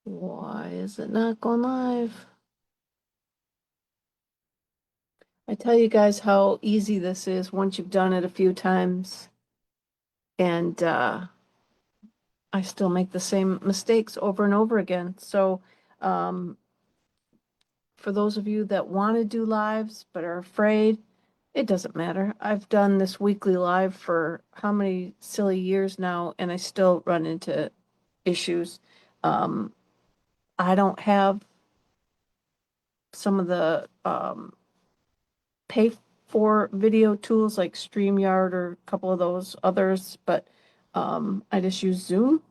Why is it not going live? I tell you guys how easy this is once you've done it a few times. And I still make the same mistakes over and over again. So, um, for those of you that want to do lives but are afraid, it doesn't matter. I've done this weekly live for how many silly years now, and I still run into issues. Um, I don't have some of the pay for video tools like StreamYard or a couple of those others, but I just use Zoom.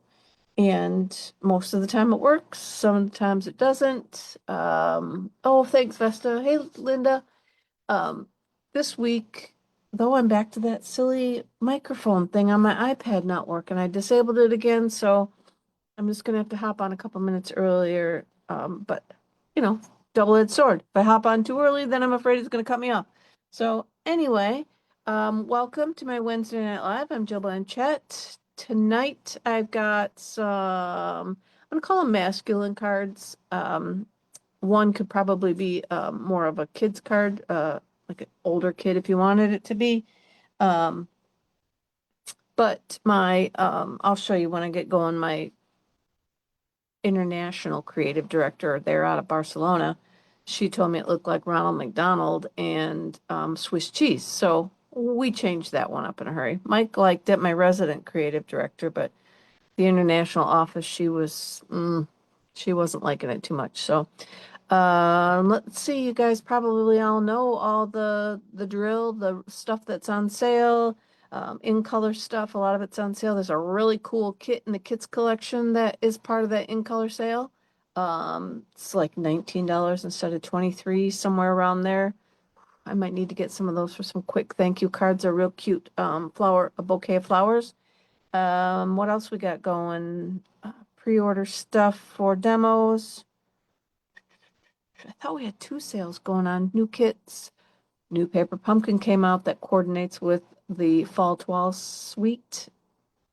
And most of the time it works. Sometimes it doesn't. Oh, thanks, Vesta. Hey, Linda. Um, this week, though, I'm back to that silly microphone thing on my iPad not working. I disabled it again, so I'm just gonna have to hop on a couple minutes earlier. But you know, double-edged sword. If I hop on too early, then I'm afraid it's gonna cut me off. So anyway, welcome to my Wednesday Night Live. I'm Jill Blanchett. Tonight I've got some, I'm gonna call them masculine cards. One could probably be more of a kid's card, like an older kid if you wanted it to be. Um, but I'll show you when I get going, my international creative director there out of Barcelona, she told me it looked like Ronald McDonald and Swiss cheese. So we changed that one up in a hurry. Mike liked it, my resident creative director, but the international office, she wasn't liking it too much. So let's see, you guys probably all know all the drill, the stuff that's on sale, in color stuff. A lot of it's on sale. There's a really cool kit in the kids collection that is part of that in color sale. It's like $19 instead of 23, somewhere around there. I might need to get some of those for some quick thank you cards. Are real cute. A bouquet of flowers. What else we got going? Pre-order stuff for demos. I thought we had two sales going on. New kits. New paper pumpkin came out that coordinates with the Fall 12 suite.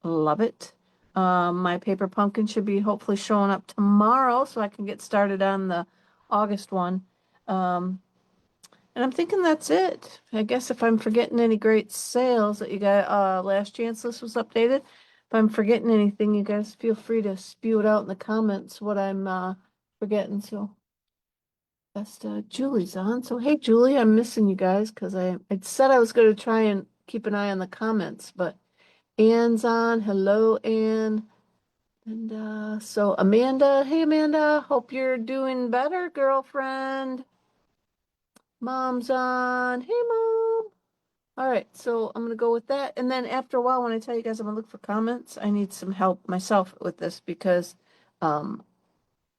Love it. My paper pumpkin should be hopefully showing up tomorrow so I can get started on the August one. Um, and I'm thinking that's it. I guess if I'm forgetting any great sales that you got, last chance list was updated. If I'm forgetting anything, you guys feel free to spew it out in the comments what I'm forgetting. So that's Julie's on. So hey Julie, I'm missing you guys because I said I was going to try and keep an eye on the comments, but Anne's on. Hello, Anne. And so Amanda, hey Amanda, hope you're doing better, girlfriend. Mom's on. Hey mom. All right, so I'm gonna go with that. And then after a while, when I tell you guys I'm gonna look for comments, I need some help myself with this because um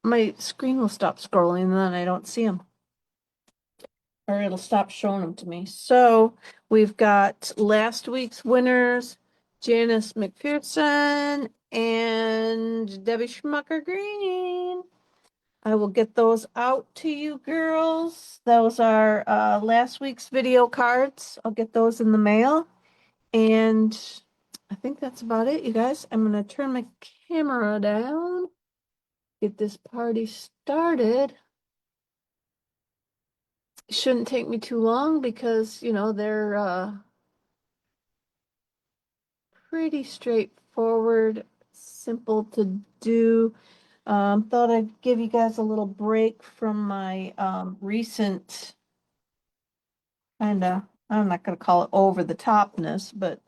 my screen will stop scrolling and then I don't see them. Or it'll stop showing them to me. So we've got last week's winners, Janice McPherson and Debbie Schmucker Green. I will get those out to you girls. Those are last week's video cards. I'll get those in the mail. And I think that's about it, you guys. I'm going to turn my camera down, get this party started. Shouldn't take me too long because, they're pretty straightforward, simple to do. Thought I'd give you guys a little break from my recent kind of, I'm not going to call it over the topness, but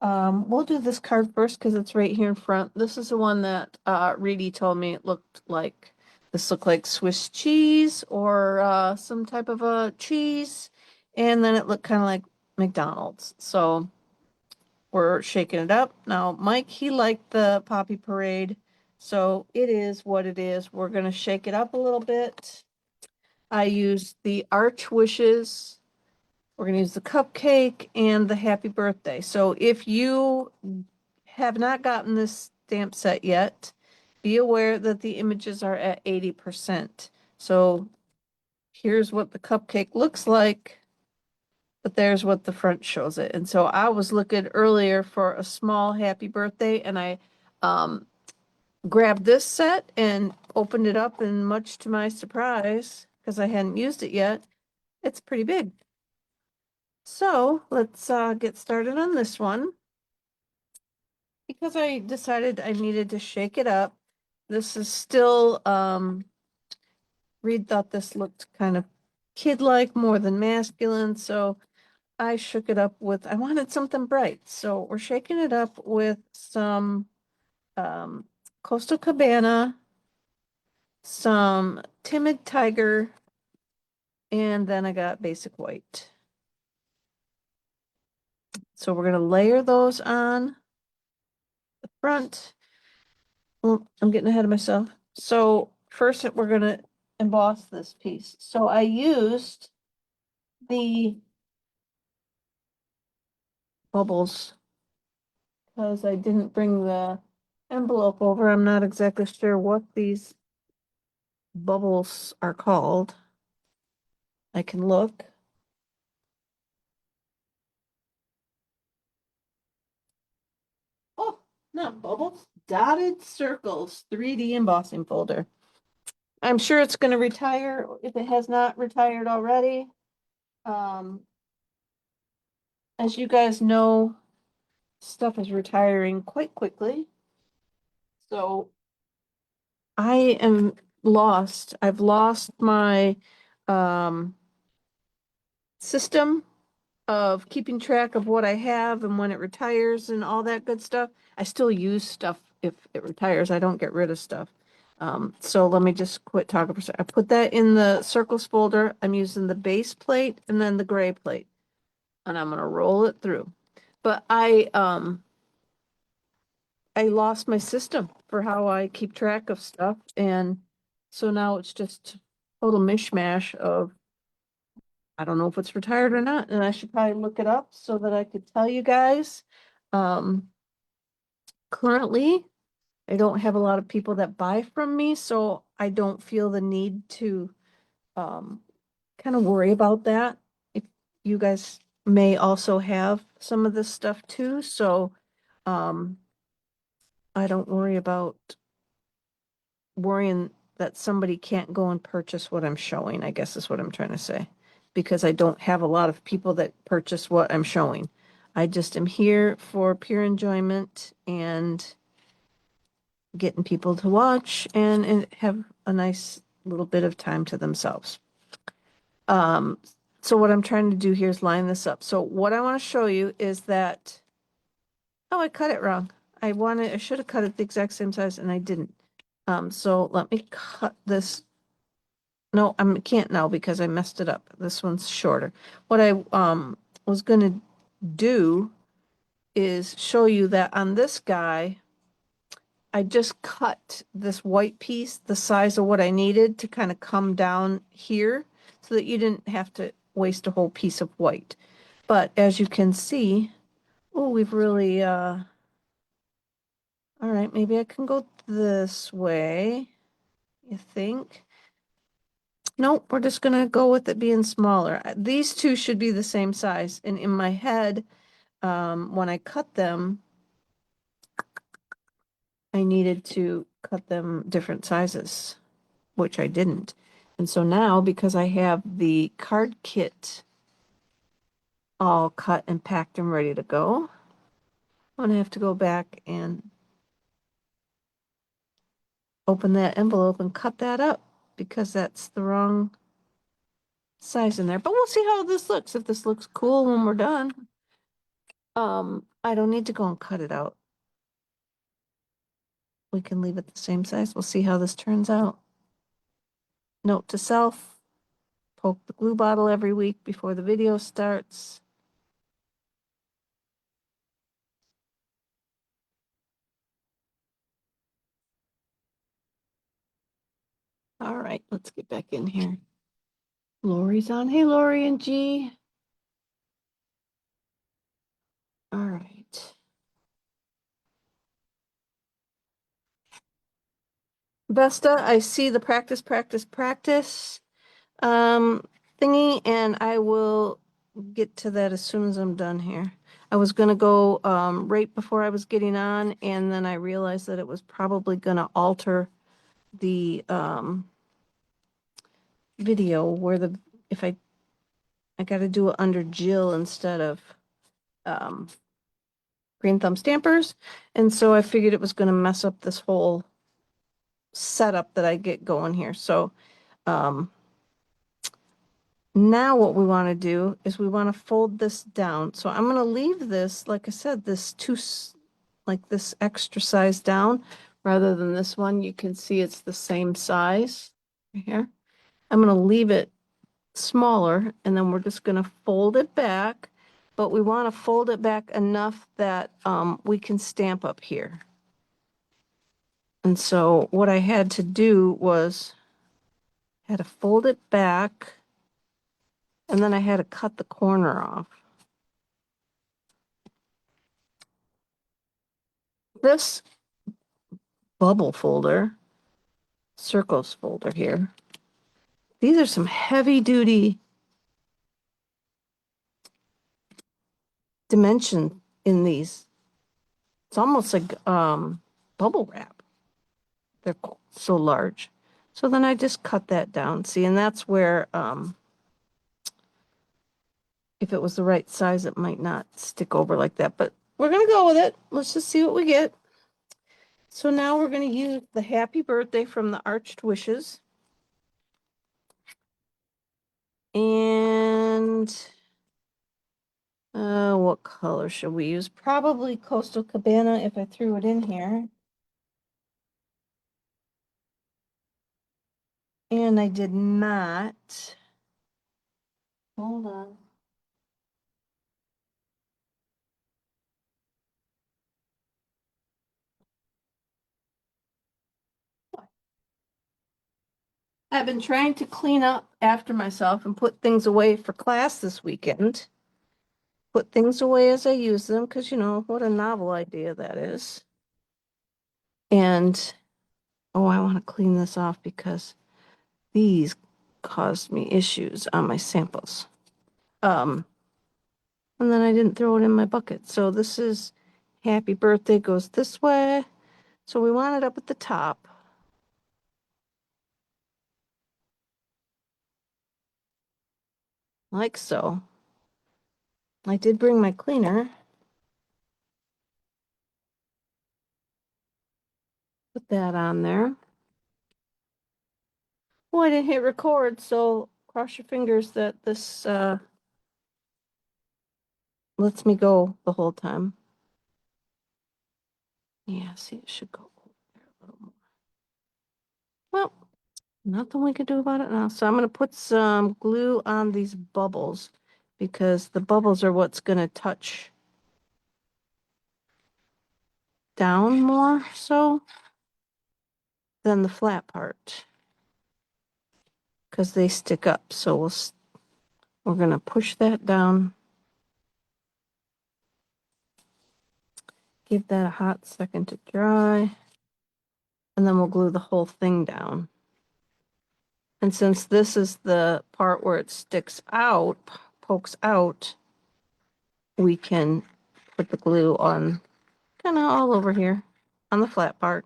we'll do this card first because it's right here in front. This is the one that Reedy told me it looked like. This looked like Swiss cheese or some type of a cheese, and then it looked kind of like McDonald's. So we're shaking it up. Now, Mike, he liked the Poppy Parade, so it is what it is. We're going to shake it up a little bit. I used the Arch Wishes. We're going to use the cupcake and the happy birthday. So if you have not gotten this stamp set yet, be aware that the images are at 80%. So here's what the cupcake looks like, but there's what the front shows it. And so I was looking earlier for a small happy birthday, and I grabbed this set and opened it up, and much to my surprise, because I hadn't used it yet, it's pretty big. So let's get started on this one. Because I decided I needed to shake it up. This is still, Reed thought this looked kind of kid-like more than masculine, so I shook it up with, I wanted something bright. So we're shaking it up with some um, Coastal Cabana, some Timid Tiger, and then I got Basic White. So we're going to layer those on the front. Well, I'm getting ahead of myself. So first we're going to emboss this piece. So I used the bubbles because I didn't bring the envelope over. I'm not exactly sure what these bubbles are called. I can look. Oh, not bubbles, dotted circles, 3D embossing folder. I'm sure it's going to retire if it has not retired already. Um, as you guys know, stuff is retiring quite quickly. So I am lost. I've lost my system of keeping track of what I have and when it retires and all that good stuff. I still use stuff if it retires. I don't get rid of stuff. So let me just quit talking for a second. I put that in the circles folder. I'm using the base plate and then the gray plate, and I'm gonna roll it through. But I lost my system for how I keep track of stuff, and so now it's just total mishmash of I don't know if it's retired or not, and I should probably look it up so that I could tell you guys. Um, Currently, I don't have a lot of people that buy from me, so I don't feel the need to um kind of worry about that. If you guys may also have some of this stuff too, so um I don't worry about worrying that somebody can't go and purchase what I'm showing, I guess is what I'm trying to say. Because I don't have a lot of people that purchase what I'm showing. I just am here for pure enjoyment and getting people to watch and have a nice little bit of time to themselves. Um, so what I'm trying to do here is line this up. So what I want to show you is that, oh, I cut it wrong. I should have cut it the exact same size and I didn't. So let me cut this. No, I can't now because I messed it up. This one's shorter. What I was gonna do is show you that on this guy, I just cut this white piece the size of what I needed to kind of come down here so that you didn't have to waste a whole piece of white. But as you can see, oh, we've really all right, maybe I can go this way, you think? Nope, we're just gonna go with it being smaller. These two should be the same size. And in my head, when I cut them, I needed to cut them different sizes, which I didn't. And so now, because I have the card kit all cut and packed and ready to go, I'm gonna have to go back and open that envelope and cut that up because that's the wrong size in there. But we'll see how this looks. If this looks cool when we're done. I don't need to go and cut it out. We can leave it the same size. We'll see how this turns out. Note to self, poke the glue bottle every week before the video starts. All right, let's get back in here. Lori's on. Hey, Lori and G. All right. Vesta, I see the practice thingy, and I will get to that as soon as I'm done here. I was gonna go right before I was getting on, and then I realized that it was probably gonna alter the video where if I gotta do it under Jill instead of um Green Thumb Stampers, and so I figured it was gonna mess up this whole setup that I get going here. So now what we want to do is we want to fold this down. So I'm going to leave this, like I said, this like this extra size down rather than this one. You can see it's the same size right here. I'm going to leave it smaller and then we're just going to fold it back, but we want to fold it back enough that we can stamp up here. And so what I had to do was had to fold it back and then I had to cut the corner off. This bubble folder, circles folder here, these are some heavy duty dimension in these. It's almost like bubble wrap. They're so large. So then I just cut that down. See, and that's where if it was the right size, it might not stick over like that. But we're going to go with it. Let's just see what we get. So now we're going to use the Happy Birthday from the Arched Wishes. And what color should we use? Probably Coastal Cabana if I threw it in here. And I did not. Hold on. I've been trying to clean up after myself and put things away for class this weekend. Put things away as I use them because, you know, what a novel idea that is. And, oh, I want to clean this off because these caused me issues on my samples. And then I didn't throw it in my bucket. So this is Happy Birthday goes this way. So we want it up at the top. Like so. I did bring my cleaner. Put that on there. Oh, I didn't hit record, so cross your fingers that this lets me go the whole time. Yeah, see, it should go over there a little more. Well, nothing we can do about it now. So I'm going to put some glue on these bubbles because the bubbles are what's going to touch down more so than the flat part because they stick up. So we're going to push that down. Give that a hot second to dry. And then we'll glue the whole thing down. And since this is the part where it sticks out, pokes out, we can put the glue on kind of all over here on the flat part.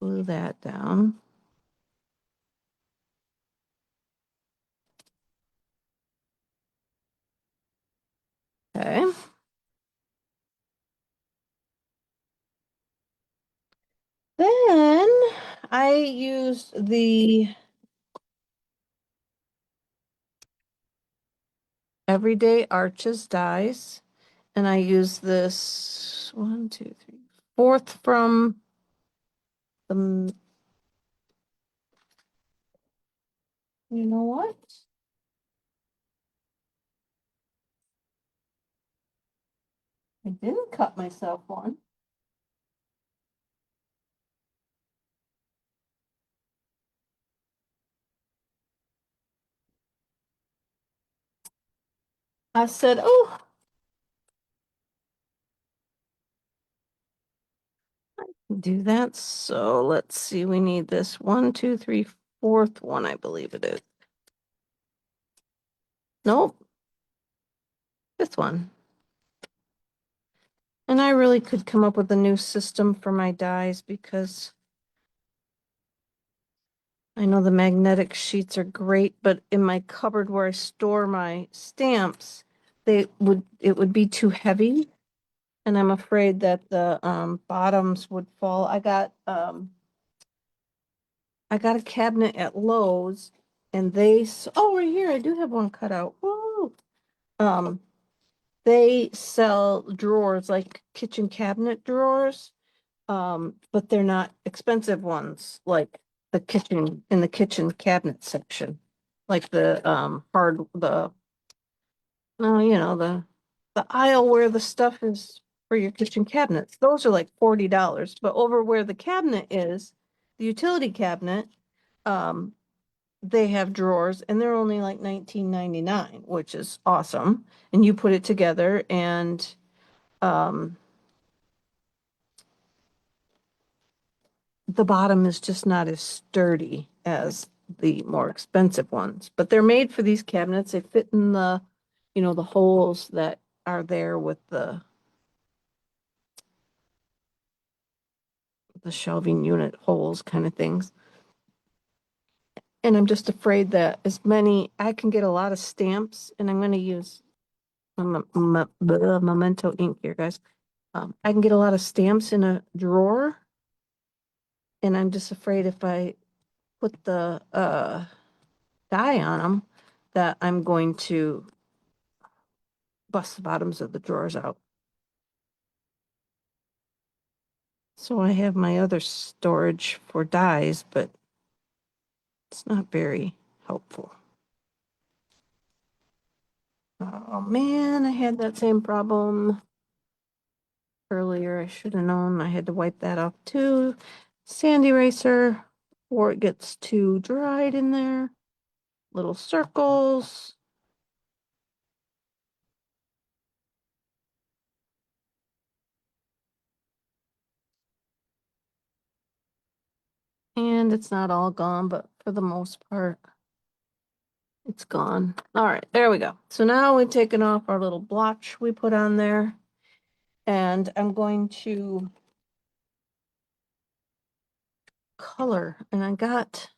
Glue that down. Okay. Then I used the Everyday Arches dies, and I used this 1, 2, 3, fourth from the, you know what? I didn't cut myself one. I said, oh, do that. So let's see, we need this 1, 2, 3, fourth one, I believe it is. Nope, fifth one. And I really could come up with a new system for my dies because I know the magnetic sheets are great, but in my cupboard where I store my stamps, it would be too heavy. And I'm afraid that the bottoms would fall. I got a cabinet at Lowe's and oh, right here, I do have one cut out. Woo! Um, they sell drawers like kitchen cabinet drawers. But they're not expensive ones, like in the kitchen cabinet section. Like the no, the aisle where the stuff is for your kitchen cabinets. Those are like $40. But over where the cabinet is, the utility cabinet, um, they have drawers and they're only like $19.99, which is awesome. And you put it together and um the bottom is just not as sturdy as the more expensive ones, but they're made for these cabinets. They fit in the holes that are there with the shelving unit holes kind of things. And I'm just afraid that I can get a lot of stamps and I'm going to use Memento ink here, guys. I can get a lot of stamps in a drawer. And I'm just afraid if I put the dye on them that I'm going to bust the bottoms of the drawers out. So I have my other storage for dyes, but it's not very helpful. Oh man, I had that same problem earlier. I should have known I had to wipe that off too. Sand eraser before it gets too dried in there. Little circles. And it's not all gone, but for the most part, it's gone. All right, there we go. So now we've taken off our little blotch we put on there. And I'm going to color. And I got,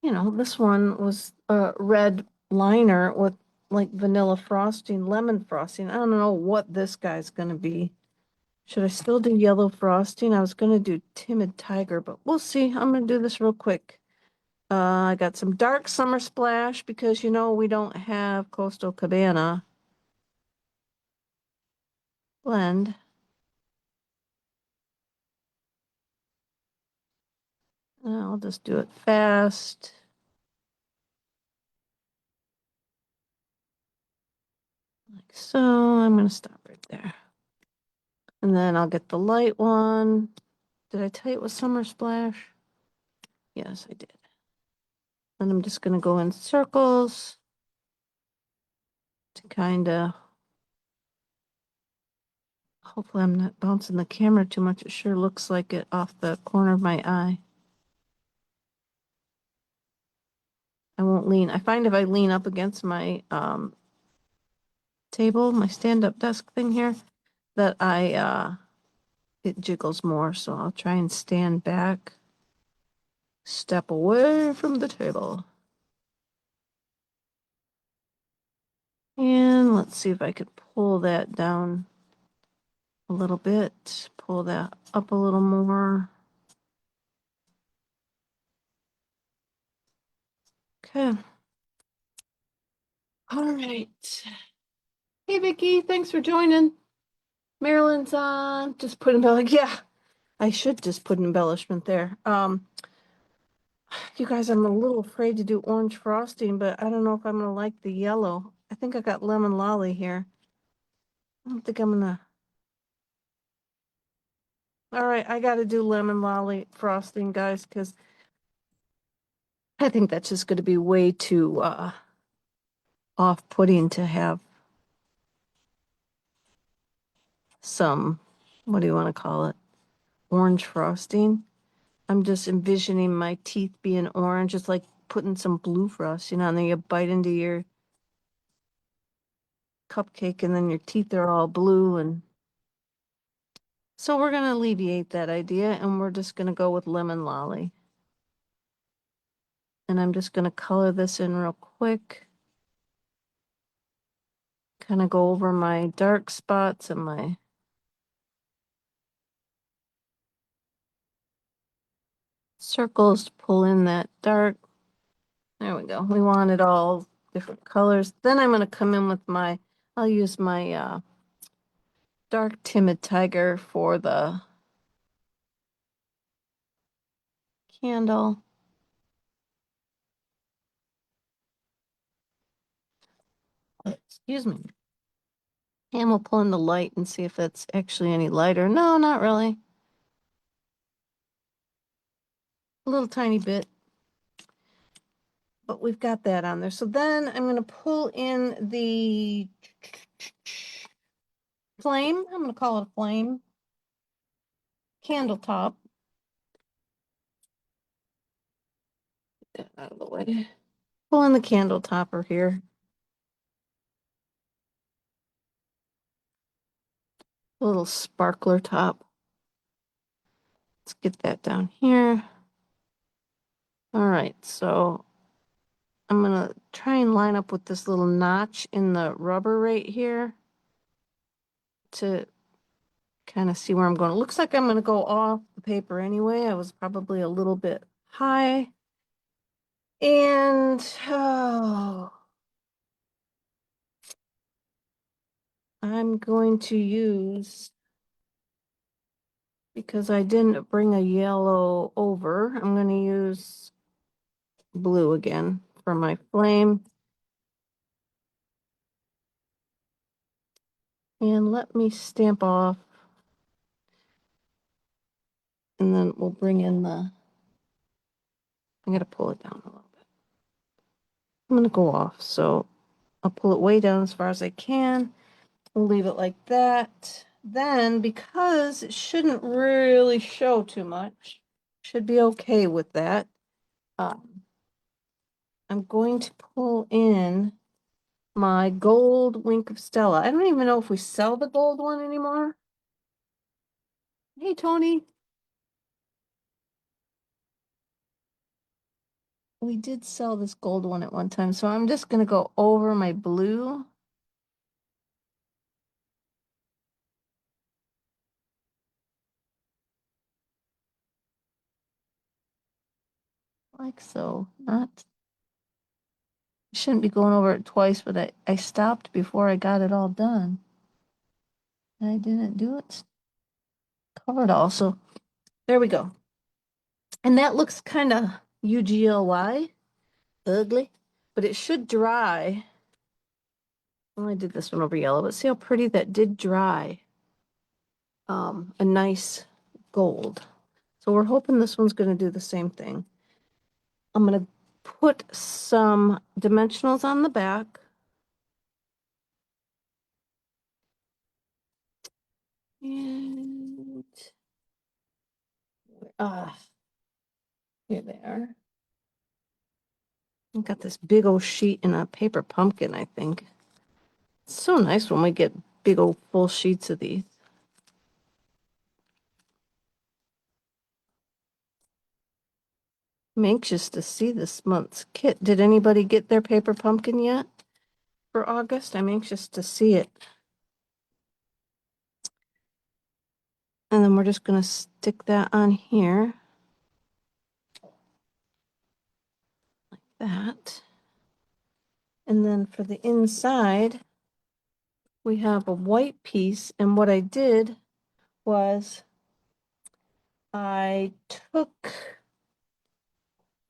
this one was a red liner with like vanilla frosting, lemon frosting. I don't know what this guy's going to be. Should I still do yellow frosting? I was going to do timid tiger, but we'll see. I'm going to do this real quick. I got some dark summer splash because we don't have Coastal Cabana blend. I'll just do it fast. Like so. I'm going to stop right there. And then I'll get the light one. Did I tell you it was summer splash? Yes, I did. And I'm just going to go in circles to kind of, hopefully I'm not bouncing the camera too much. It sure looks like it off the corner of my eye. I won't lean. I find if I lean up against my table, my stand-up desk thing here, that it jiggles more. So I'll try and stand back, step away from the table. And let's see if I could pull that down a little bit, pull that up a little more. Okay. All right. Hey, Vicky, thanks for joining. Marilyn's on. Just put yeah, I should just put embellishment there. You guys, I'm a little afraid to do orange frosting, but I don't know if I'm gonna like the yellow. I think I got lemon lolly here. I don't think I'm gonna. All right, I got to do lemon lolly frosting, guys, because I think that's just going to be way too off-putting to have some, what do you want to call it? Orange frosting. I'm just envisioning my teeth being orange. It's like putting some blue frost, you know, and then you bite into your cupcake and then your teeth are all blue. And so we're going to alleviate that idea and we're just going to go with lemon lolly. And I'm just going to color this in real quick. Kind of go over my dark spots and my circles to pull in that dark. There we go. We want it all different colors. Then I'm going to come in with I'll use my dark timid tiger for the candle. Excuse me. And we'll pull in the light and see if that's actually any lighter. No, not really. A little tiny bit. But we've got that on there. So then I'm going to pull in the flame. I'm going to call it a flame. Candle top. Get that out of the way. Pull in the candle topper here. A little sparkler top. Let's get that down here. All right, so I'm going to try and line up with this little notch in the rubber right here to kind of see where I'm going. It looks like I'm going to go off the paper anyway. I was probably a little bit high. And I'm going to use, because I didn't bring a yellow over, I'm going to use blue again for my flame. And let me stamp off. And then we'll bring in I'm going to pull it down a little bit. I'm going to go off. So I'll pull it way down as far as I can. We'll leave it like that. Then, because it shouldn't really show too much, should be okay with that. I'm going to pull in my gold Wink of Stella. I don't even know if we sell the gold one anymore. Hey, Tony. We did sell this gold one at one time, so I'm just going to go over my blue. Like so. Not. I shouldn't be going over it twice, but I stopped before I got it all done. And I didn't do it. Covered also. There we go. And that looks kind of UGLY, ugly, but it should dry. Well, I did this one over yellow, but see how pretty that did dry. A nice gold. So we're hoping this one's going to do the same thing. I'm going to put some dimensionals on the back. And here they are. I've got this big old sheet in a paper pumpkin, I think. It's so nice when we get big old full sheets of these. I'm anxious to see this month's kit. Did anybody get their paper pumpkin yet for August? I'm anxious to see it. And then we're just going to stick that on here. Like that. And then for the inside, we have a white piece. And what I did was I took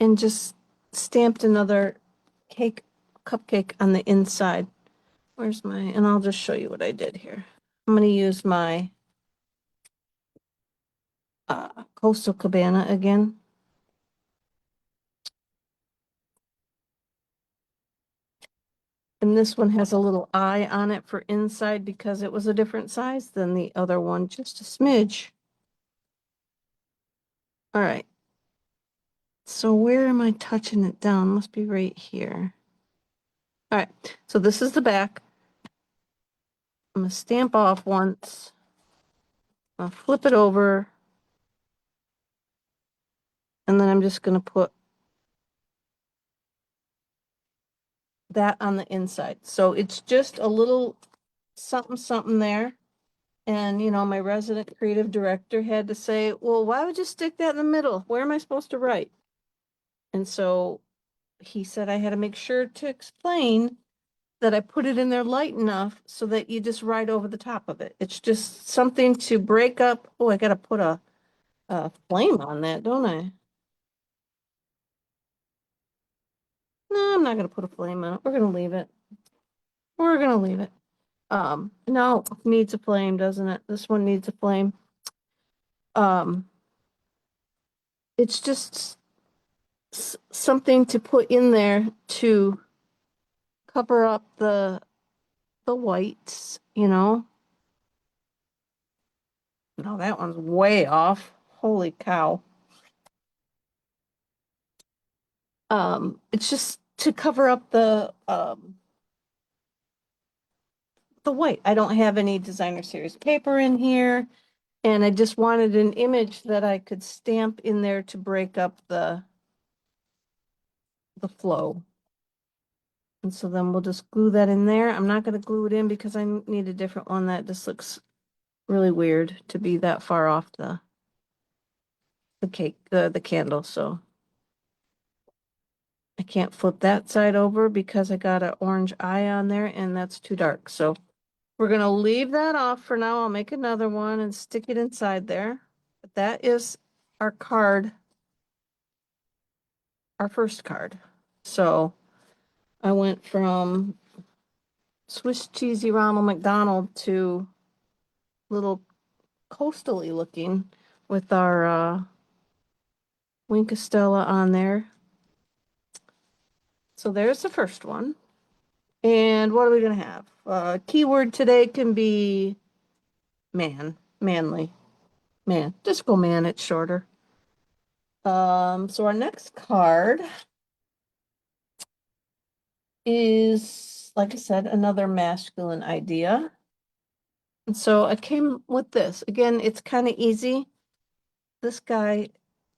and just stamped another cupcake on the inside. And I'll just show you what I did here. I'm going to use my Coastal Cabana again. And this one has a little eye on it for inside because it was a different size than the other one, just a smidge. All right. So where am I touching it down? Must be right here. All right, so this is the back. I'm gonna stamp off once. I'll flip it over. And then I'm just gonna put that on the inside. So it's just a little something, something there. And, you know, my resident creative director had to say, well, why would you stick that in the middle? Where am I supposed to write? And so he said I had to make sure to explain that I put it in there light enough so that you just write over the top of it. It's just something to break up. Oh, I gotta put a flame on that, don't I? No, I'm not gonna put a flame on it. We're gonna leave it. We're gonna leave it. No, needs a flame, doesn't it? This one needs a flame. Um, it's just something to put in there to cover up the whites, you know? No, that one's way off. Holy cow. It's just to cover up the white. I don't have any designer series paper in here, and I just wanted an image that I could stamp in there to break up the flow. And so then we'll just glue that in there. I'm not going to glue it in because I need a different one. That just looks really weird to be that far off the cake, the candle. So I can't flip that side over because I got an orange eye on there and that's too dark. So we're going to leave that off for now. I'll make another one and stick it inside there. But that is our card, our first card. So I went from Swiss cheesy Ronald McDonald to little coastally looking with our Wink Estella on there. So there's the first one. And what are we going to have? Keyword today can be man, manly, man. Just go man, it's shorter. So our next card is, like I said, another masculine idea. And so I came with this. Again, it's kind of easy. This guy,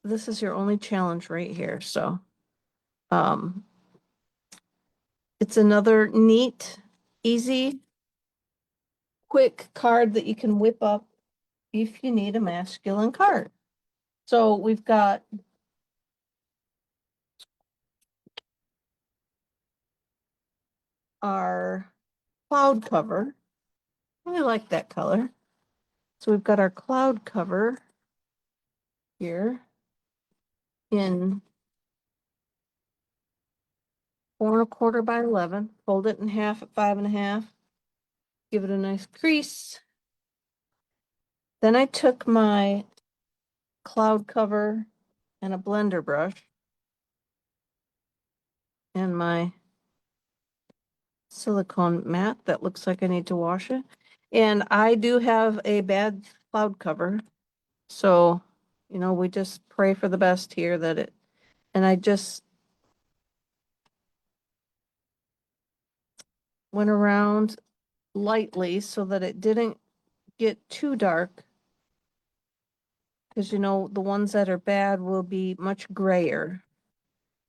this is your only challenge right here. So um it's another neat, easy, quick card that you can whip up if you need a masculine card. So we've got our cloud cover. I like that color. So we've got our cloud cover here in 4 1/4 by 11. Fold it in half at 5 1/2. Give it a nice crease. Then I took my cloud cover and a blender brush and my silicone mat that looks like I need to wash it. And I do have a bad cloud cover. So, you know, we just pray for the best here that it, and I just went around lightly so that it didn't get too dark. Because, you know, the ones that are bad will be much grayer.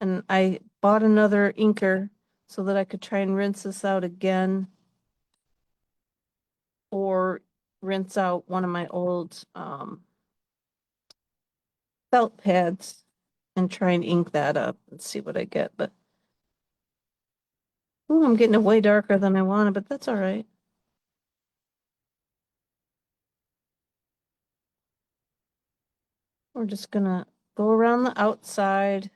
And I bought another inker so that I could try and rinse this out again. Or rinse out one of my old felt pads and try and ink that up and see what I get. But ooh, I'm getting it way darker than I wanted, but that's all right. We're just gonna go around the outside.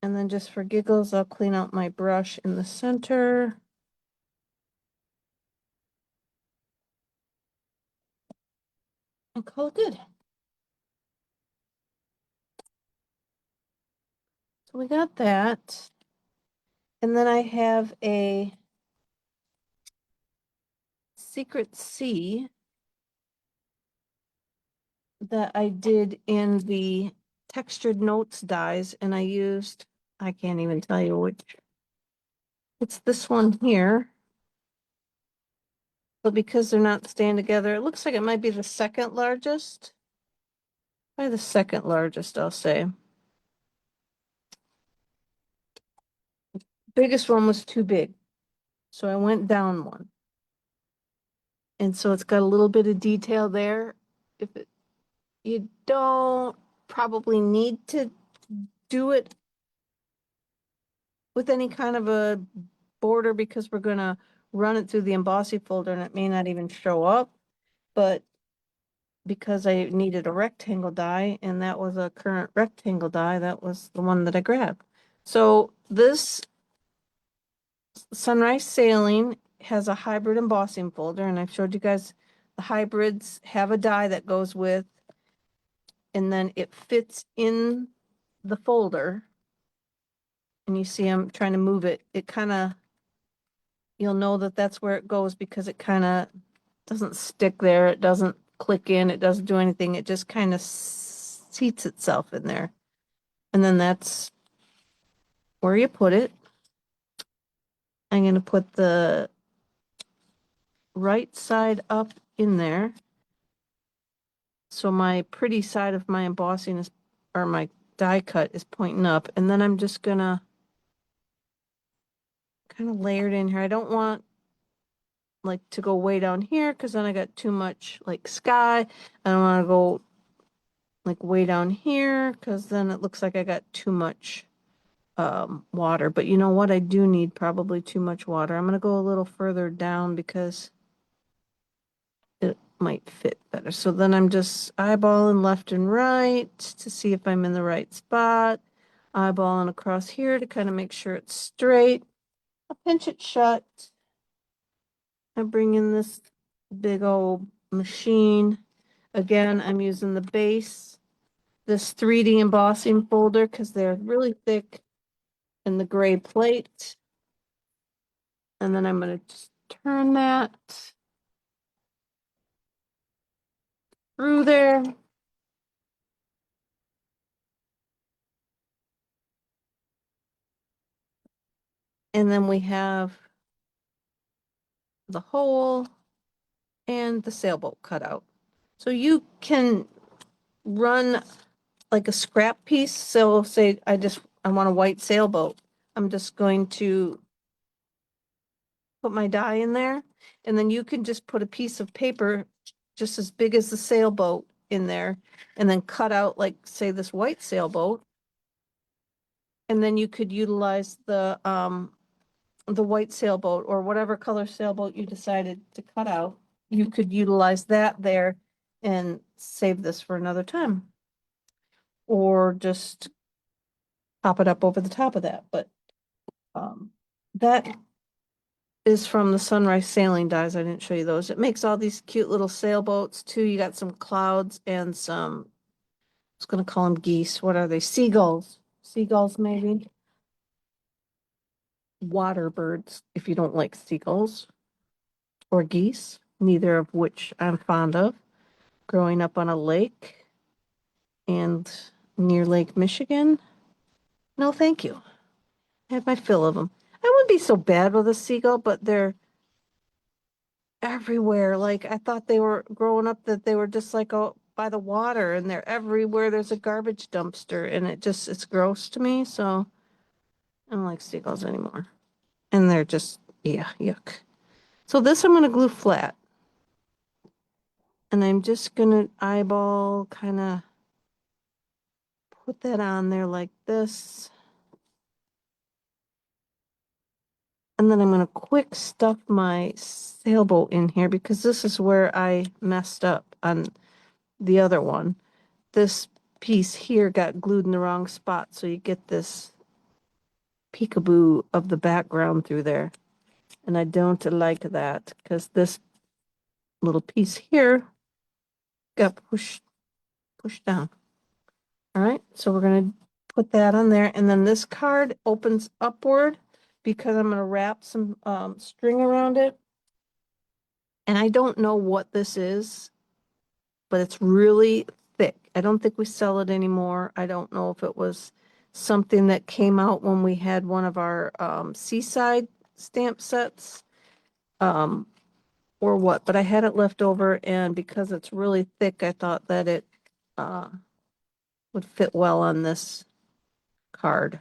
And then just for giggles, I'll clean out my brush in the center. And call it good. So we got that. And then I have a secret C that I did in the textured notes dies, and I used, I can't even tell you which. It's this one here. But because they're not staying together, it looks like it might be the second largest. Probably the second largest, I'll say. Biggest one was too big. So I went down one. And so it's got a little bit of detail there. If it, you don't probably need to do it with any kind of a border because we're gonna run it through the embossing folder and it may not even show up. But because I needed a rectangle die and that was a current rectangle die, that was the one that I grabbed. So this Sunrise Sailing has a hybrid embossing folder, and I've showed you guys the hybrids have a die that goes with, and then it fits in the folder. And you see I'm trying to move it. It kind of, you'll know that that's where it goes because it kind of doesn't stick there. It doesn't click in. It doesn't do anything. It just kind of seats itself in there. And then that's where you put it. I'm going to put the right side up in there. So my pretty side of my embossing is, or my die cut is pointing up. And then I'm just gonna kind of layer it in here. I don't want like to go way down here because then I got too much like sky. I don't want to go like way down here because then it looks like I got too much water. But you know what? I do need probably too much water. I'm gonna go a little further down because it might fit better. So then I'm just eyeballing left and right to see if I'm in the right spot. Eyeballing across here to kind of make sure it's straight. I'll pinch it shut. I bring in this big old machine. Again, I'm using the base, this 3D embossing folder because they're really thick in the gray plate. And then I'm going to just turn that through there. And then we have the hole and the sailboat cut out. So you can run like a scrap piece. So say I want a white sailboat. I'm just going to put my die in there, and then you can just put a piece of paper just as big as the sailboat in there, and then cut out like say this white sailboat. And then you could utilize the white sailboat or whatever color sailboat you decided to cut out. You could utilize that there and save this for another time. Or just pop it up over the top of that. But that is from the Sunrise Sailing dies. I didn't show you those. It makes all these cute little sailboats too. You got some clouds and some, I was going to call them geese. What are they? Seagulls. Seagulls, maybe. Water birds, if you don't like seagulls or geese, neither of which I'm fond of. Growing up on a lake and near Lake Michigan. No, thank you. I had my fill of them. I wouldn't be so bad with a seagull, but they're everywhere. Like I thought they were growing up that they were just like by the water and they're everywhere. There's a garbage dumpster and it's gross to me. So I don't like seagulls anymore. And they're just, yeah, yuck. So this I'm going to glue flat. And I'm just going to eyeball kind of put that on there like this. And then I'm going to quick stuff my sailboat in here because this is where I messed up on the other one. This piece here got glued in the wrong spot. So you get this peekaboo of the background through there. And I don't like that because this little piece here got pushed down. All right, so we're going to put that on there. And then this card opens upward because I'm going to wrap some string around it. And I don't know what this is, but it's really thick. I don't think we sell it anymore. I don't know if it was something that came out when we had one of our Seaside stamp sets. Or what, but I had it left over, and because it's really thick, I thought that it uh would fit well on this card.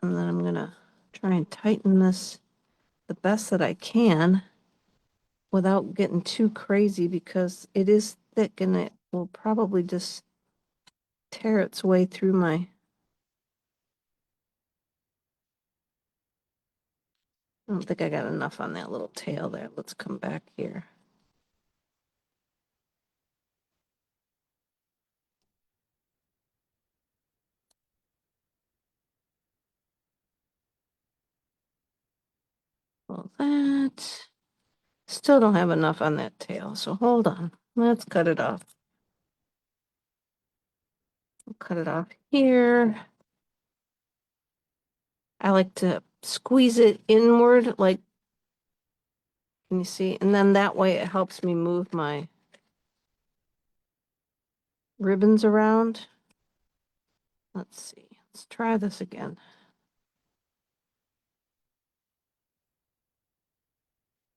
And then I'm gonna try and tighten this the best that I can without getting too crazy because it is thick and it will probably just tear its way through my. I don't think I got enough on that little tail there. Let's come back here. Well, that still don't have enough on that tail, so hold on. Let's cut it off. We'll cut it off here. I like to squeeze it inward, like, can you see? And then that way it helps me move my ribbons around. Let's see. Let's try this again.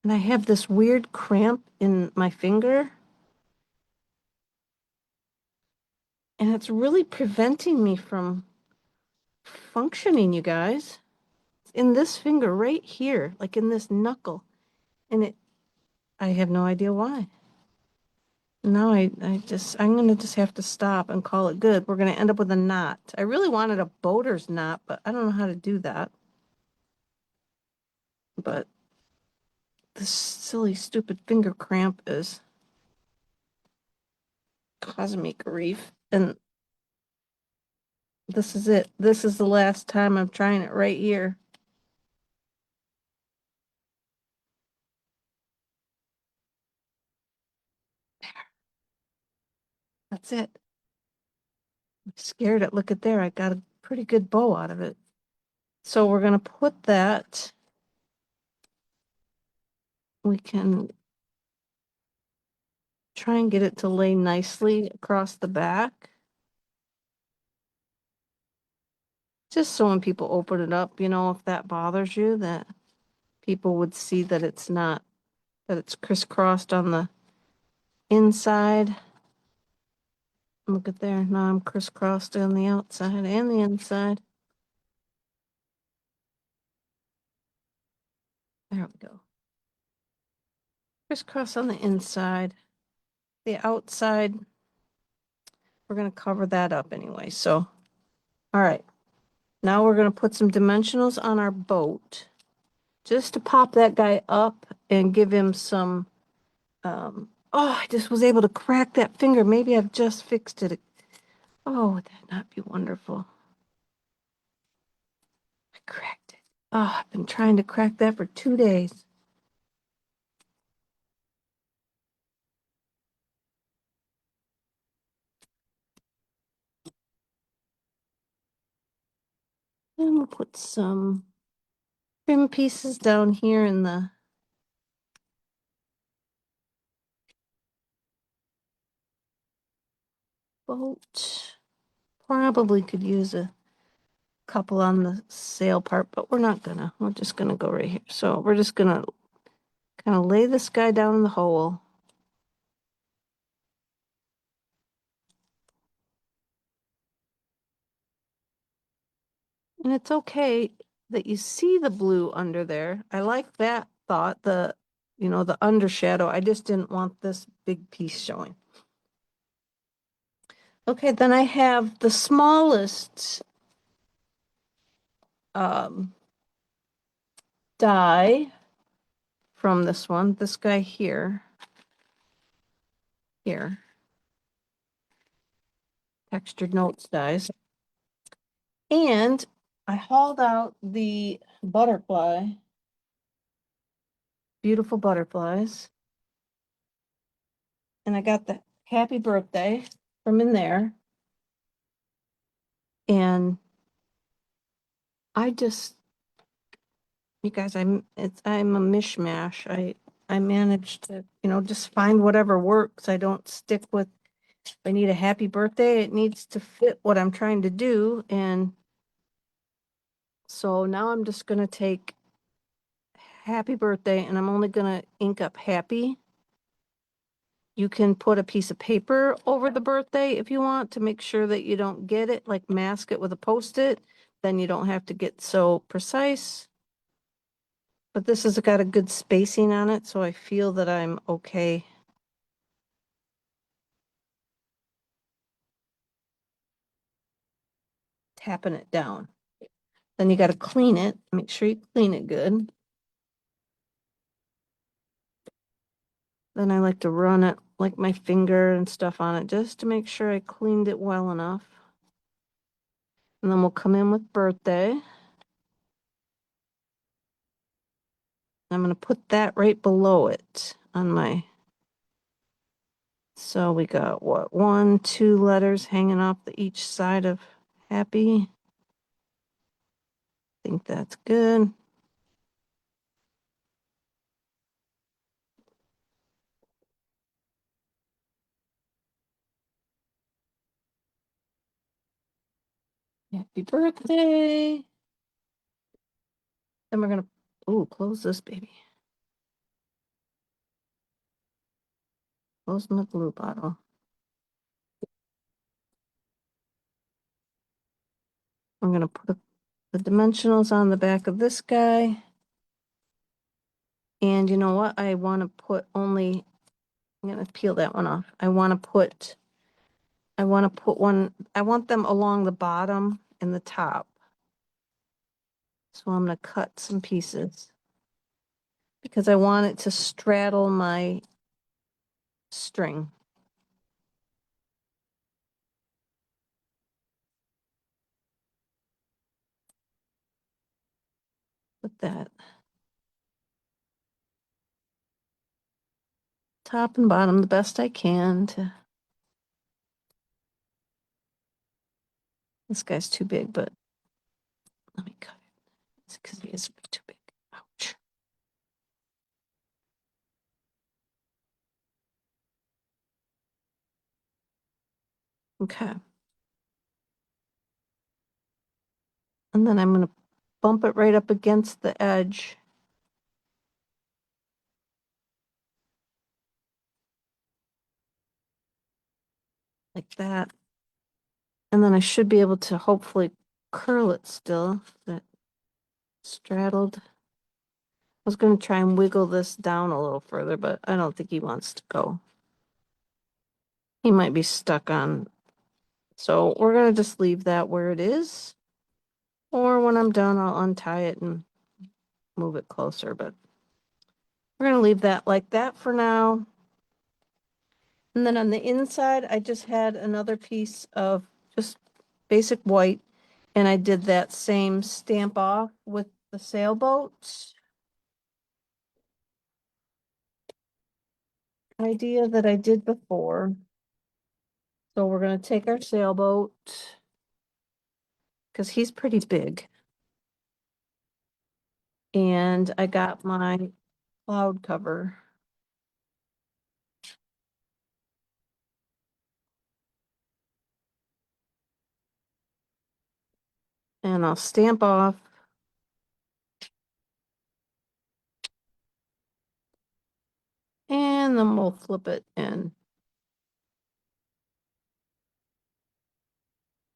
And I have this weird cramp in my finger. And it's really preventing me from functioning, you guys. It's in this finger right here, like in this knuckle. And I have no idea why. Now I'm gonna just have to stop and call it good. We're gonna end up with a knot. I really wanted a boater's knot, but I don't know how to do that. But this silly, stupid finger cramp is causing me grief. And this is it. This is the last time I'm trying it right here. That's it. I'm scared it. Look at there. I got a pretty good bow out of it. So we're going to put that. We can try and get it to lay nicely across the back. Just so when people open it up, you know, if that bothers you, that people would see that it's not, that it's crisscrossed on the inside. Look at there. Now I'm crisscrossed on the outside and the inside. There we go. Crisscross on the inside. The outside, we're going to cover that up anyway. So, all right. Now we're going to put some dimensionals on our boat just to pop that guy up and give him some, oh, I just was able to crack that finger. Maybe I've just fixed it. Oh, would that not be wonderful? I cracked it. Oh, I've been trying to crack that for 2 days. And we'll put some trim pieces down here in the boat. Probably could use a couple on the sail part, but we're not gonna. We're just gonna go right here. So we're just gonna kind of lay this guy down in the hole. And it's okay that you see the blue under there. I like that thought, the, you know, the undershadow. I just didn't want this big piece showing. Okay, then I have the smallest die from this one, this guy here. Here. Textured notes dies. And I hauled out the butterfly. Beautiful butterflies. And I got the happy birthday from in there. And I just, you guys, I'm a mishmash. I managed to, just find whatever works. I don't stick with, if I need a happy birthday, it needs to fit what I'm trying to do. And so now I'm just gonna take happy birthday and I'm only gonna ink up happy. You can put a piece of paper over the birthday if you want to make sure that you don't get it, like mask it with a Post-it. Then you don't have to get so precise. But this has got a good spacing on it, so I feel that I'm okay. Tapping it down. Then you got to clean it. Make sure you clean it good. Then I like to run it like my finger and stuff on it just to make sure I cleaned it well enough. And then we'll come in with birthday. I'm going to put that right below it on my. So we got what? 1, 2 letters hanging off each side of happy. I think that's good. Happy birthday. Then we're going to, close this baby. Close my glue bottle. I'm going to put the dimensionals on the back of this guy. And you know what? I want to put only, I'm going to peel that one off. I want them along the bottom and the top. So I'm going to cut some pieces because I want it to straddle my string. With that. Top and bottom the best I can to. This guy's too big, but let me cut it. It's because he is too big. Ouch. Okay. And then I'm going to bump it right up against the edge. Like that. And then I should be able to hopefully curl it still. That straddled. I was going to try and wiggle this down a little further, but I don't think he wants to go. He might be stuck on. So we're going to just leave that where it is. Or when I'm done, I'll untie it and move it closer. But we're going to leave that like that for now. And then on the inside, I just had another piece of just basic white. And I did that same stamp off with the sailboat idea that I did before. So we're going to take our sailboat because he's pretty big. And I got my cloud cover. And I'll stamp off. And then we'll flip it and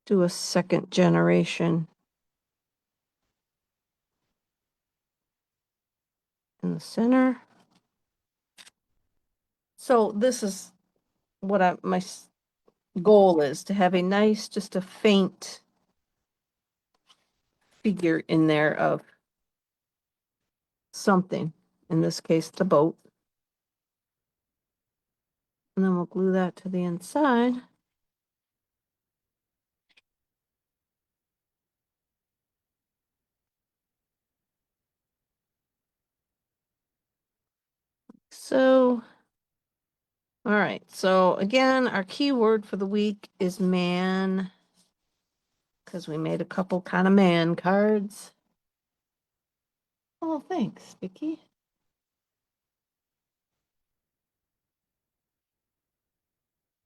do a second generation in the center. So this is what my goal is, to have a nice, just a faint figure in there of something, in this case, the boat. And then we'll glue that to the inside. So, all right. So again, our keyword for the week is man, because we made a couple kind of man cards. Oh, thanks, Vicky.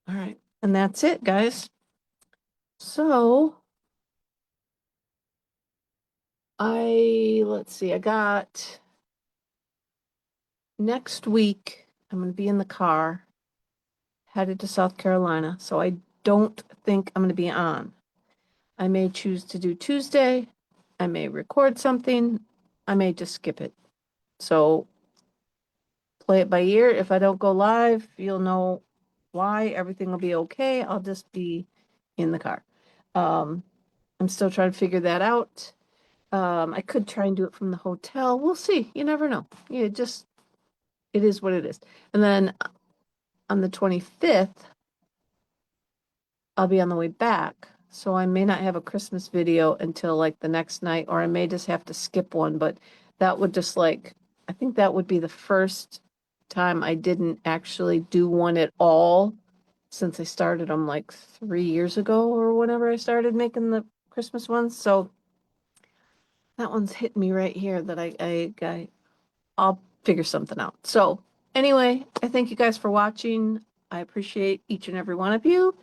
All right. And that's it, guys. So let's see, I got next week, I'm going to be in the car headed to South Carolina. So I don't think I'm going to be on. I may choose to do Tuesday. I may record something. I may just skip it. So play it by ear. If I don't go live, you'll know why. Everything will be okay. I'll just be in the car. Um, I'm still trying to figure that out. I could try and do it from the hotel. We'll see. You never know. Yeah, just it is what it is. And then on the 25th, I'll be on the way back. So I may not have a Christmas video until like the next night, or I may just have to skip one, but that would just like, I think that would be the first time I didn't actually do one at all since I started them like 3 years ago or whenever I started making the Christmas ones. So that one's hitting me right here that I'll figure something out. So anyway, I thank you guys for watching. I appreciate each and every one of you.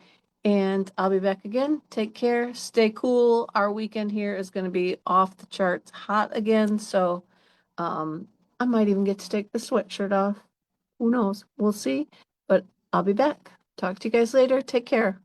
And I'll be back again. Take care. Stay cool. Our weekend here is going to be off the charts hot again. So I might even get to take the sweatshirt off. Who knows? We'll see. But I'll be back. Talk to you guys later. Take care.